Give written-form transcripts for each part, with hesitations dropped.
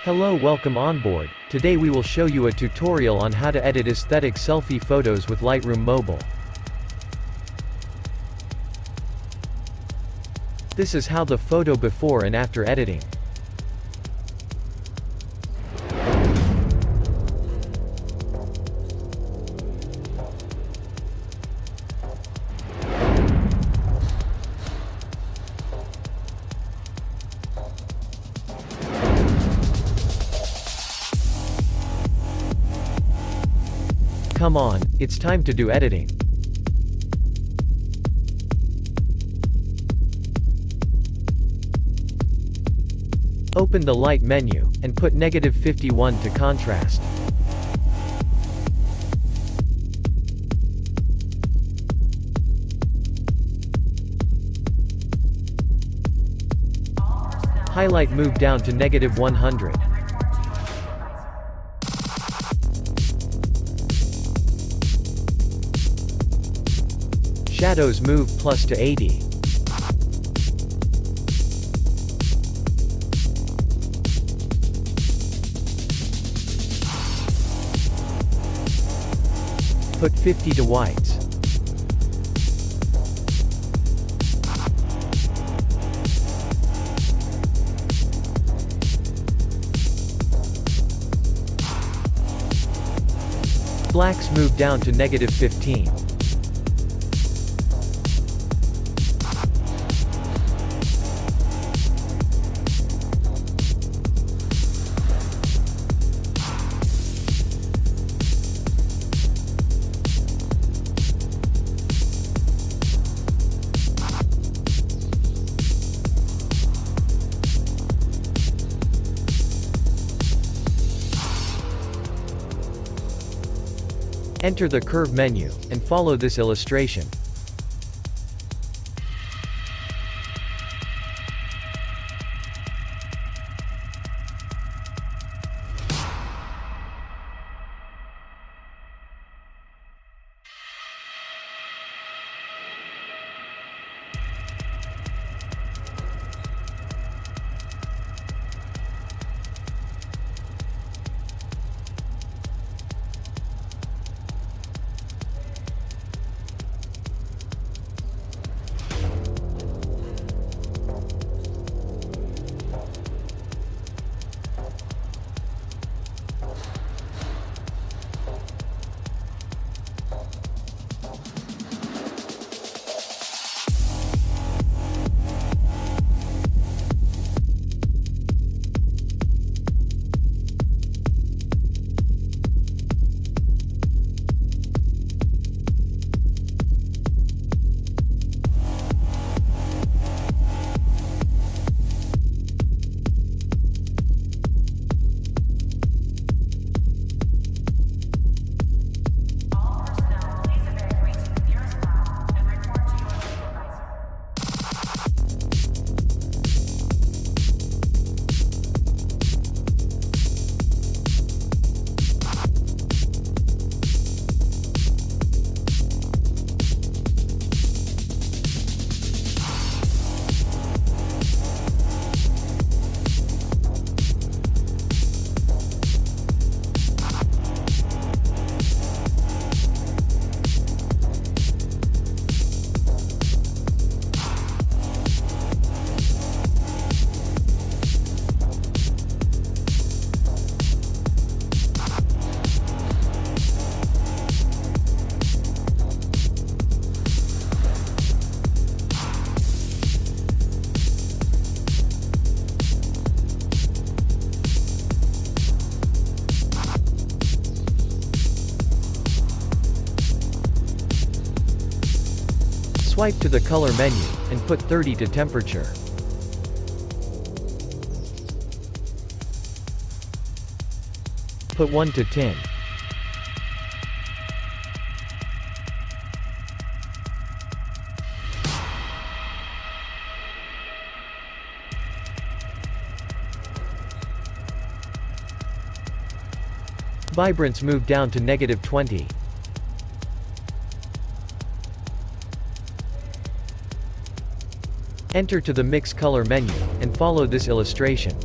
Hello, welcome on board. Today we will show you a tutorial on how to edit aesthetic selfie photos with Lightroom Mobile. This is how the photo before and after editing. Come on, it's time to do editing. Open the light menu, and put -51 to contrast. Highlight move down to -100. Shadows move plus to 80. Put 50 to whites. Blacks move down to -15. Enter the curve menu, and follow this illustration. Swipe to the color menu, and put 30 to temperature. Put 1 to tin. Vibrance move down to -20. Enter to the Mix Color menu, and follow this illustration.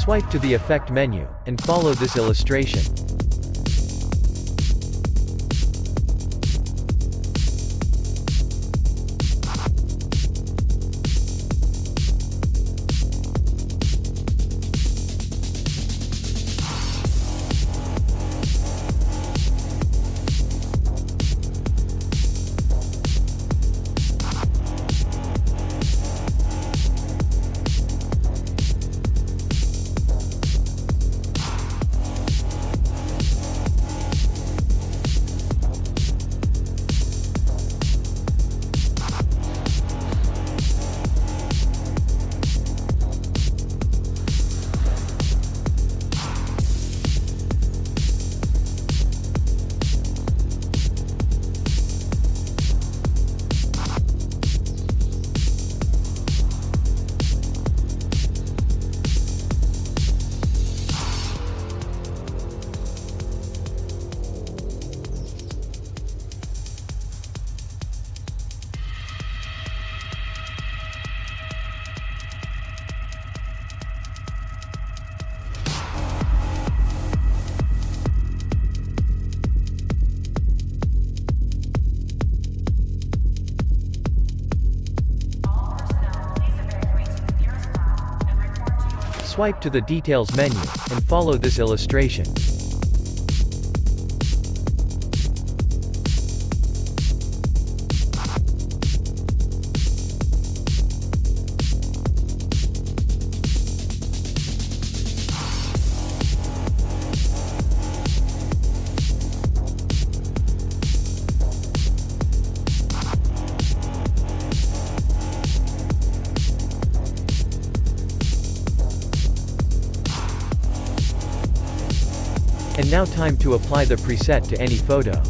Swipe to the Effect menu, and follow this illustration. Swipe to the Details menu, and follow this illustration. And now time to apply the preset to any photo.